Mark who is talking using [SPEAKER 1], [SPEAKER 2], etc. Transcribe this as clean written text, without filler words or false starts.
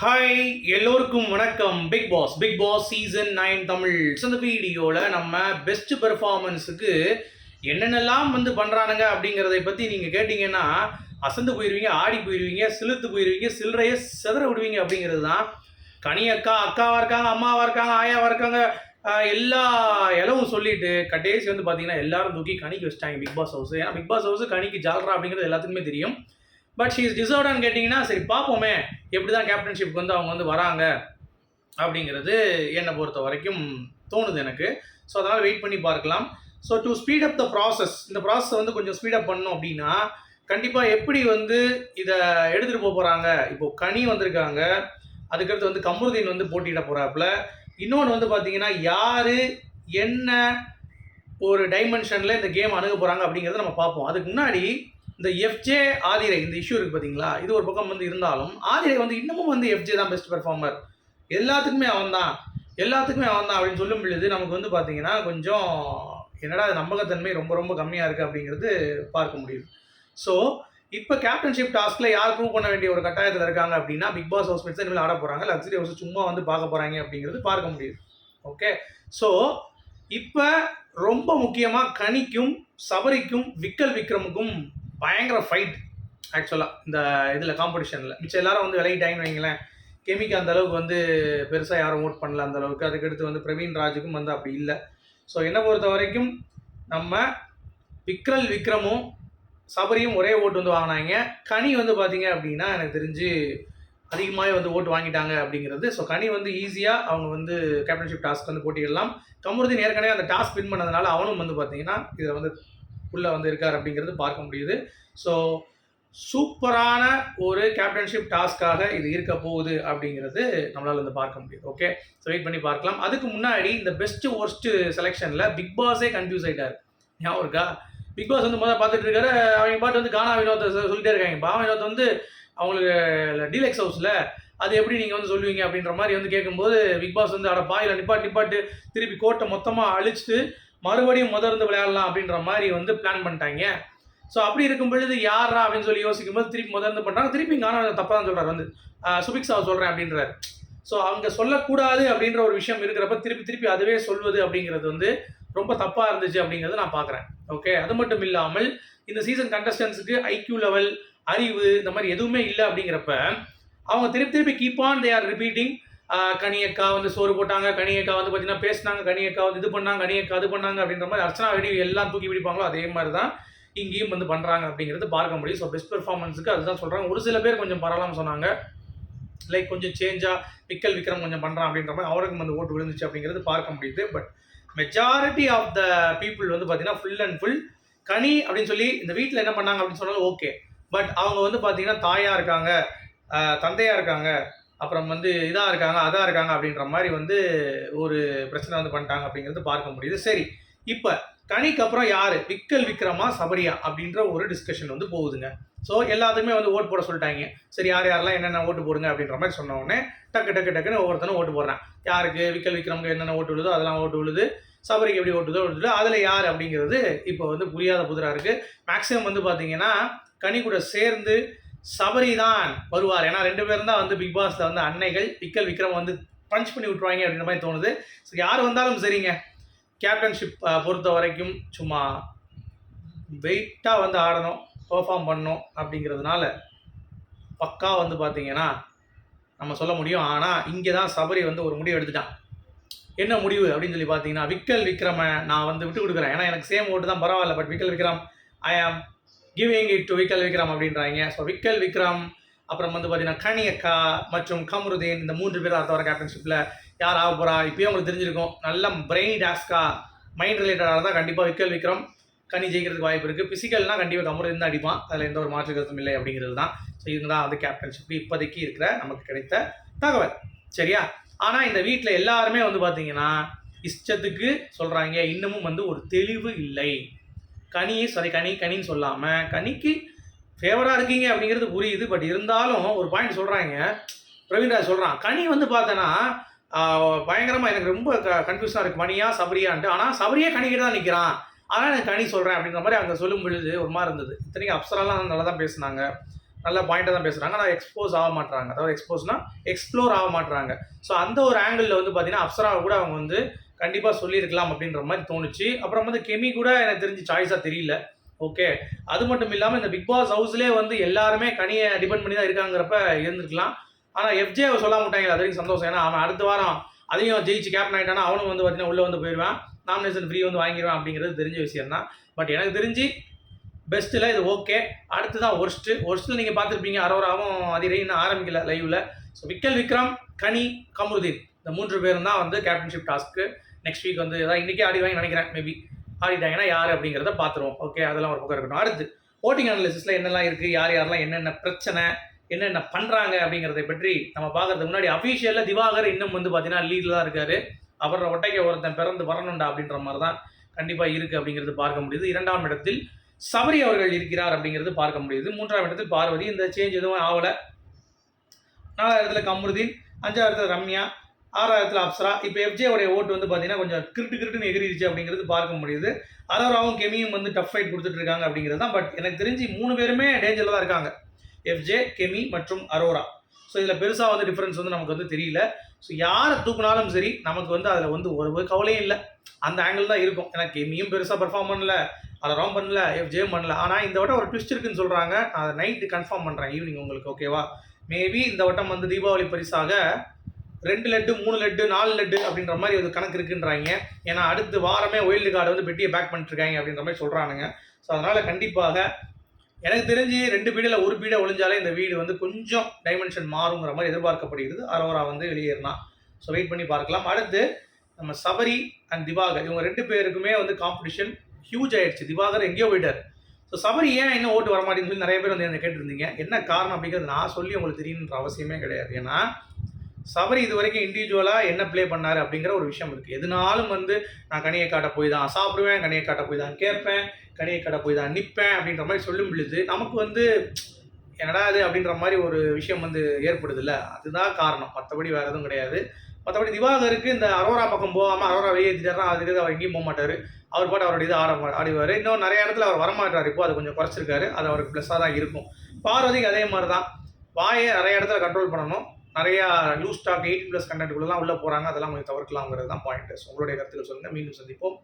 [SPEAKER 1] Hi எல்லோருக்கும் வணக்கம். Bigg Boss season 9 Tamil. இந்த வீடியோவில் நம்ம பெஸ்ட் பெர்ஃபார்மன்ஸுக்கு என்னென்னலாம் பண்ணுறானுங்க அப்படிங்கிறதை பற்றி நீங்கள் கேட்டிங்கன்னா அசந்து போயிடுவீங்க, ஆடி போயிடுவீங்க, சிலுத்து போயிடுவீங்க, சில்லறையை செதற விடுவீங்க அப்படிங்கிறது தான். கனி அக்காவாக இருக்காங்க, அம்மாவாக இருக்காங்க, ஆயாவாக இருக்காங்க, எல்லா இலவும் சொல்லிட்டு கடைசி பார்த்தீங்கன்னா எல்லாரும் தூக்கி கனிக்கு வச்சிட்டாங்க பிக் பாஸ் ஹவுஸ். ஏன்னா பிக் பாஸ் ஹவுஸ் கனிக்கு ஜால்ரா அப்படிங்கிறது எல்லாத்துக்குமே தெரியும். பட் ஷீ இஸ் டிசர்வ்டான்னு கேட்டிங்கன்னா சரி பார்ப்போமே எப்படி தான் கேப்டன்ஷிப் அவங்க வராங்க அப்படிங்கிறது என்னை பொறுத்த வரைக்கும் தோணுது எனக்கு. ஸோ அதனால் வெயிட் பண்ணி பார்க்கலாம். So to speed up the process, இந்த ப்ராசஸை கொஞ்சம் ஸ்பீடப் பண்ணணும் அப்படின்னா கண்டிப்பாக எப்படி இதை எடுத்துகிட்டு போக போகிறாங்க. இப்போது கனி வந்திருக்காங்க, அதுக்கடுத்து கமருதீன் போட்டியிட போகிறாப்புல. இன்னொன்று பார்த்தீங்கன்னா யார் என்ன ஒரு டைமென்ஷனில் இந்த கேம் அணுக போகிறாங்க அப்படிங்கிறத நம்ம பார்ப்போம். அதுக்கு முன்னாடி இந்த எஃப்ஜே ஆதிரை இந்த இஷ்யூ இருக்குது பார்த்தீங்களா, இது ஒரு பக்கம் இருந்தாலும் ஆதிரை இன்னமும் எஃப்ஜே தான் பெஸ்ட் பெர்ஃபார்மர், எல்லாத்துக்குமே அவன் தான் அப்படின்னு சொல்லும் பொழுது நமக்கு பார்த்தீங்கன்னா கொஞ்சம் என்னடா நம்பகத்தன்மை ரொம்ப ரொம்ப கம்மியாக இருக்குது அப்படிங்கிறது பார்க்க முடியுது. ஸோ இப்போ கேப்டன்ஷிப் டாஸ்கில் யார் ப்ரூவ் பண்ண வேண்டிய ஒரு கட்டாயத்தில் இருக்காங்க அப்படின்னா பிக் பாஸ் ஹவுஸ் மேட்ஸ் இனிமேல் ஆட போகிறாங்க, லக்ஸரி ஹவுஸ் சும்மா பார்க்க போகிறாங்க அப்படிங்கிறது பார்க்க முடியுது. ஓகே, ஸோ இப்போ ரொம்ப முக்கியமாக கனிக்கும் சபரிக்கும் விக்ரமுக்கும் பயங்கர ஃபைட் ஆக்சுவலாக இந்த இதில் காம்படிஷனில். மிச்சம் எல்லாரும் விலகிட்டாங்கன்னு வைங்களேன். கெமிக்கு அந்த அளவுக்கு பெருசாக யாரும் ஓட் பண்ணல அந்த அளவுக்கு. அதுக்கடுத்து பிரவீன் ராஜுக்கும் அப்படி இல்லை. ஸோ என்னை பொறுத்த வரைக்கும் நம்ம விக்ரமும் சபரியும் ஒரே ஓட்டு வாங்கினாங்க. கனி பார்த்தீங்க அப்படின்னா எனக்கு தெரிஞ்சு அதிகமாகவே ஓட்டு வாங்கிட்டாங்க அப்படிங்கிறது. ஸோ கனி ஈஸியாக அவங்க கேப்டன்ஷிப் டாஸ்க் போட்டியிடலாம். கமருதீன் ஏற்கனவே அந்த டாஸ்க் வின் பண்ணதுனால அவனும் பார்த்தீங்கன்னா இதில் உள்ளே இருக்கார் அப்படிங்கிறது பார்க்க முடியுது. ஸோ சூப்பரான ஒரு கேப்டன்ஷிப் டாஸ்க்காக இது இருக்க போகுது அப்படிங்கிறது நம்மளால் பார்க்க முடியுது. ஓகே, ஸோ வெயிட் பண்ணி பார்க்கலாம். அதுக்கு முன்னாடி இந்த பெஸ்ட்டு ஒர்ஸ்ட்டு செலெக்ஷனில் பிக் பாஸே கன்ஃபியூஸ் ஆகிட்டார். ஞாபகம் இருக்கா? பிக் பாஸ் முதல்ல பார்த்துட்டு இருக்காரு. அவங்க பாட்டு கானா வினோத்தை சொல்லிட்டே இருக்காங்க. பாவ வினோத்தை அவங்களுக்கு டீலக்ஸ் ஹவுஸில் அது எப்படி நீங்கள் சொல்லுவீங்க அப்படின்ற மாதிரி கேட்கும்போது பிக் பாஸ் அட பாயில் நிப்பாட்டு திருப்பி கோட்டை மொத்தமாக அழிச்சிட்டு மறுபடியும் முதர்ந்து விளையாடலாம் அப்படின்ற மாதிரி பிளான் பண்ணிட்டாங்க. ஸோ அப்படி இருக்கும் பொழுது யாரா அப்படின்னு சொல்லி யோசிக்கும்போது திருப்பி முதர்ந்து பண்ணுறாங்க. திருப்பி காண தப்பாக தான் சொல்கிறார், சுபிக்ஸாவை சொல்கிறேன் அப்படின்றார். ஸோ அங்கே சொல்லக்கூடாது அப்படின்ற ஒரு விஷயம் இருக்கிறப்ப திருப்பி அதுவே சொல்வது அப்படிங்கிறது ரொம்ப தப்பாக இருந்துச்சு அப்படிங்கிறது நான் பார்க்குறேன். ஓகே, அது மட்டும் இல்லாமல் இந்த சீசன் கண்டஸ்டன்ஸுக்கு ஐக்யூ லெவல், அறிவு இந்த மாதிரி எதுவுமே இல்லை அப்படிங்கிறப்ப அவங்க திருப்பி keep on they are repeating. கனியக்கா சோறு போட்டாங்க, கனியக்கா பார்த்தீங்கன்னா பேசினாங்க, கனியக்கா இது பண்ணாங்க, கனியக்கா அது பண்ணாங்க அப்படின்ற மாதிரி அர்ச்சனா வெடி எல்லாம் தூக்கி பிடிப்பாங்களோ அதே மாதிரி தான் இங்கேயும் பண்ணுறாங்க அப்படிங்கிறது பார்க்க முடியும். ஸோ பெஸ்ட் பெர்ஃபார்மன்ஸுக்கு அதுதான் சொல்கிறாங்க. ஒரு சில பேர் கொஞ்சம் பரவாயில்லாமல் சொன்னாங்க, லைக் கொஞ்சம் சேஞ்சாக விக்ரம் கொஞ்சம் பண்ணுறான் அப்படின்ற மாதிரி அவருக்கும் ஓட்டு விழுந்துச்சு அப்படிங்கிறது பார்க்க முடியுது. But majority of the people பார்த்தீங்கன்னா ஃபுல் அண்ட் ஃபுல் கனி அப்படின்னு சொல்லி இந்த வீட்டில் என்ன பண்ணாங்க அப்படின்னு சொன்னாலும் ஓகே. பட் அவங்க பார்த்தீங்கன்னா தாயாக இருக்காங்க, தந்தையாக இருக்காங்க, அப்புறம் இதாக இருக்காங்க, அதாக இருக்காங்க அப்படின்ற மாதிரி ஒரு பிரச்சனை பண்ணிட்டாங்க அப்படிங்கிறது பார்க்க முடியுது. சரி, இப்போ கனிக்கு அப்புறம் யார், விக்ரமா சபரியா அப்படின்ற ஒரு டிஸ்கஷன் போகுதுங்க. ஸோ எல்லாத்துக்குமே ஓட்டு போட சொல்லிட்டாங்க. சரி, யாரெல்லாம் என்னென்ன ஓட்டு போடுங்க அப்படின்ற மாதிரி சொன்ன உடனே டக்குன்னு ஒவ்வொருத்தனும் ஓட்டு போடுறேன். யாருக்கு விக்ரமுக்கு என்னென்ன ஓட்டு விழுதோ அதெல்லாம் ஓட்டு விழுது, சபரிக்கு எப்படி ஓட்டுதோ அதில் யார் அப்படிங்கிறது இப்போ புரியாத புதிராக இருக்குது. மேக்ஸிமம் பார்த்தீங்கன்னா கனி கூட சேர்ந்து சபரி தான் வருவார். ஏன்னா 2 பேரும் தான் பிக் பாஸில் அன்னைகள். விக்ரம் பஞ்ச் பண்ணி விட்டுருவாங்க அப்படின்ற மாதிரி தோணுது. ஸோ யார் வந்தாலும் சரிங்க, கேப்டன்ஷிப் பொறுத்த வரைக்கும் சும்மா வெயிட்டாக ஆடணும், பெர்ஃபார்ம் பண்ணணும் அப்படிங்கிறதுனால பக்கா பார்த்தீங்கன்னா நம்ம சொல்ல முடியும். ஆனால் இங்கே தான் சபரி ஒரு முடிவு எடுத்துட்டான். என்ன முடிவு அப்படின்னு சொல்லி பார்த்தீங்கன்னா விக்ரமை நான் விட்டு கொடுக்குறேன். ஏன்னா எனக்கு சேம் ஓட்டு தான் பரவாயில்ல, பட் விக்ரம் ஐ ஆம் கிவிங் இட் டு விக்ரம் அப்படின்றாங்க. ஸோ விக்ரம் அப்புறம் பார்த்தீங்கன்னா கனியக்கா மற்றும் கமருதீன், இந்த 3 பேர் அடுத்த வர கேப்டன்ஷிப்பில் யார் ஆக போகிறா இப்போயே உங்களுக்கு தெரிஞ்சிருக்கும். நல்ல பிரெயின் டாஸ்காக மைண்ட் ரிலேட்டடாக தான் கண்டிப்பாக விக்ரம் கனி ஜெயிக்கிறதுக்கு வாய்ப்பு இருக்குது. ஃபிசிக்கல்னால் கண்டிப்பாக கமருதீன் தான் அடிப்பான், அதில் எந்த ஒரு மாற்று கருத்தும் இல்லை அப்படிங்கிறது தான். ஸோ இவங்க தான் கேப்டன்ஷிப் இப்போதைக்கு இருக்கிற நமக்கு கிடைத்த தகவல். சரியா? ஆனால் இந்த வீட்டில் எல்லாருமே பார்த்தீங்கன்னா இஷ்டத்துக்கு சொல்கிறாங்க. இன்னமும் ஒரு தெளிவு இல்லை. கனின்னு சொல்லாமல் கனிக்கு ஃபேவராக இருக்கீங்க அப்படிங்கிறது புரியுது. பட் இருந்தாலும் ஒரு பாயிண்ட் சொல்கிறாங்க, பிரவீன்ராஜ் சொல்கிறான், கனி பார்த்தேன்னா பயங்கரமாக எனக்கு ரொம்ப கன்ஃபியூஷனாக இருக்குது, மணியா சபரியான்ட்டு. ஆனால் சபரியே கனிக்கிட்ட தான் நிற்கிறான், அதனால் எனக்கு கனி சொல்கிறேன் அப்படின்ற மாதிரி அவங்க சொல்லும் பொழுது ஒரு மாதிரி இருந்தது. இத்தனைக்கும் அப்சராலாம் நல்லா தான் பேசுனாங்க, நல்ல பாயிண்ட்டாக தான் பேசுகிறாங்க. ஆனால் எக்ஸ்போஸ் ஆக மாட்டாங்க. அதாவது எக்ஸ்போஸ்னால் எக்ஸ்ப்ளோர் ஆக மாட்டாங்க. ஸோ அந்த ஒரு ஆங்கிளில் வந்து பார்த்தீங்கன்னா அப்சராவை கூட அவங்க வந்து கண்டிப்பாக சொல்லியிருக்கலாம் அப்படின்ற மாதிரி தோணுச்சு. அப்புறம் வந்து கெமி கூட எனக்கு தெரிஞ்சு சாய்ஸாக தெரியல. ஓகே, அது மட்டும் இல்லாமல் இந்த பிக் பாஸ் ஹவுஸ்லேயே வந்து எல்லாருமே கனியை டிபெண்ட் பண்ணி தான் இருக்காங்கிறப்ப இருந்திருக்கலாம். ஆனால் எஃப்ஜே சொல்ல மாட்டாங்க, அது வரைக்கும் சந்தோஷம். ஏன்னா அவன் அடுத்த வாரம் அதையும் ஜெயிச்சு கேப்டன் ஆகிட்டானா அவனும் வந்து பார்த்தீங்கன்னா உள்ளே வந்து போயிடுவான், நாமினேஷன் ஃப்ரீ வந்து வாங்கிடுவான் அப்படிங்கிறது தெரிஞ்ச விஷயம் தான். பட் எனக்கு தெரிஞ்சு பெஸ்ட்டில் இது ஓகே. அடுத்து தான் ஒர்ஸ்ட்டில் நீங்கள் பார்த்துருப்பீங்க, அரோராவும் அதிரை இன்னும் ஆரம்பிக்கல லைவில். ஸோ விக்கல் விக்ரம், கனி, கமருதீன் இந்த 3 பேரும் தான் வந்து கேப்டன்ஷிப் டாஸ்க்கு நெக்ஸ்ட் வீக் வந்து ஏதாவது இன்றைக்கே ஆடிவாங்க நினைக்கிறேன். மேபி ஆடிட்டாங்கன்னா யார் அப்படிங்கிறத பார்த்துருவோம். ஓகே, அதெல்லாம் ஒரு பக்கம் இருக்கட்டும். அடுத்து ஓட்டிங் அனாலிசிஸில் என்னெல்லாம் இருக்குது, யார் யாரெல்லாம் என்னென்ன பிரச்சனை, என்னென்ன பண்ணுறாங்க அப்படிங்கிறத பற்றி நம்ம பார்க்கறதுக்கு முன்னாடி அஃபீஷியலில் திவாகர் இன்னும் வந்து பார்த்தீங்கன்னா லீடில் தான் இருக்கார். அப்புறம் ஒட்டைக்கு ஒருத்தன் பிறந்து வரணுண்டா அப்படின்ற மாதிரி தான் கண்டிப்பாக இருக்குது அப்படிங்கிறது பார்க்க முடியுது. 2ஆம் இடத்தில் சபரி அவர்கள் இருக்கிறார் அப்படிங்கிறது பார்க்க முடியுது. 3ஆம் இடத்தில் பார்வதி, இந்த சேஞ்ச் எதுவும் ஆகலை. 4ஆவது இடத்துல கமருதீன், 5ஆவது இடத்துல ரம்யா, 6ஆவது இடத்துல அப்சரா. இப்போ எஃப்ஜேவுடைய ஓட்டு வந்து பார்த்தீங்கன்னா கொஞ்சம் கிருட்டுன்னு எகிரிடுச்சு அப்படிங்கிறது பார்க்க முடியுது. அரோராவும் கெமியும் வந்து டஃப் ஃபைட் கொடுத்துட்டு இருக்காங்க அப்படிங்கிறது தான். பட் எனக்கு தெரிஞ்சு 3 பேருமே டேஞ்சரில் தான் இருக்காங்க, எஃப்ஜே, கெமி மற்றும் அரோரா. ஸோ இதில் பெருசாக வந்து டிஃப்ரென்ஸ் வந்து நமக்கு வந்து தெரியல. ஸோ யாரை தூக்குனாலும் சரி நமக்கு வந்து அதில் வந்து ஒரு கவலையும் இல்லை, அந்த ஆங்கிள் தான் இருக்கும். ஏன்னா கெமியும் பெருசாக பெர்ஃபார்ம் பண்ணல, அரோராவும் பண்ணல, எஃப்ஜேயும் பண்ணல. ஆனால் இந்த வட்டம் ஒரு ட்விஸ்ட் இருக்குன்னு சொல்கிறாங்க. நான் அதை நைட்டு கன்ஃபார்ம் பண்ணுறேன் ஈவினிங் உங்களுக்கு. ஓகேவா? மேபி இந்த வட்டம் வந்து தீபாவளி பரிசாக 2 லட்டு, 3 லட்டு, 4 லட்டு அப்படின்ற மாதிரி ஒரு கணக்கு இருக்குன்றாங்க. ஏன்னா அடுத்த வாரமே ஒயில்டு கார்டு வந்து பெட்டியை பேக் பண்ணிட்டுருக்காங்க அப்படின்ற மாதிரி சொல்கிறானுங்க. ஸோ அதனால் கண்டிப்பாக எனக்கு தெரிஞ்சு 2 பீடில் 1 பீடை ஒழிஞ்சாலே இந்த வீடு வந்து கொஞ்சம் டைமென்ஷன் மாறுங்கிற மாதிரி எதிர்பார்க்கப்படுகிறது. அரோரா வந்து வெளியேறினா. ஸோ வெயிட் பண்ணி பார்க்கலாம். அடுத்து நம்ம சபரி அண்ட் திவாகர், இவங்க 2 பேருக்குமே வந்து காம்படிஷன் ஹியூஜ் ஆயிடுச்சு. திவாகர் எங்கேயோ போயிட்டார். ஸோ சபரி ஏன் இன்னும் ஓட்டு வரமாட்டேன்னு சொல்லி நிறைய பேர் வந்து என்ன கேட்டிருந்தீங்க. என்ன காரணம் அப்படிங்கிறது நான் சொல்லி உங்களுக்கு தெரியணுன்ற அவசியமே கிடையாது. ஏன்னா சபரி இது வரைக்கும் இண்டிவிஜுவலாக என்ன ப்ளே பண்ணார் அப்படிங்கிற ஒரு விஷயம் இருக்குது. எதுனாலும் வந்து நான் கனியை காட்ட போய் தான் சாப்பிடுவேன், கனியை காட்ட போய் தான் கேட்பேன், கனியை காட்ட போய் தான் நிற்பேன் அப்படின்ற மாதிரி சொல்லும் பொழுது நமக்கு வந்து என்னடா அது அப்படின்ற மாதிரி ஒரு விஷயம் வந்து ஏற்படுது இல்லை. அதுதான் காரணம், மற்றபடி வேறு எதுவும் கிடையாது. மற்றபடி திவாகருக்கு இந்த அரோரா பக்கம் போகாமல் அரோரா வெளியேற்றிட்டாருன்னா அதுக்கு அவர் எங்கேயும் போக மாட்டார். அவர் பாட்டு அவருடைய இது ஆடுவார். இன்னும் நிறைய இடத்துல அவர் வரமாட்டார். இப்போ அது கொஞ்சம் குறைச்சிருக்காரு, அது அவருக்கு ப்ளஸ்ஸாக தான் இருக்கும். பார்வதிக்கு அதே மாதிரி தான், வாயை நிறைய இடத்துல கண்ட்ரோல் பண்ணணும். நிறையா லூஸ் டாக் 18+ கண்டென்ட்டுக்குள்ளலாம் உள்ளே போகிறாங்க, அதெல்லாம் கொஞ்சம் தவிர்க்கலாங்கிறது தான் பாயிண்ட். ஸோ உங்களுடைய கருத்துக்கள் சொல்லுங்கள். மீண்டும் சந்திப்போம்.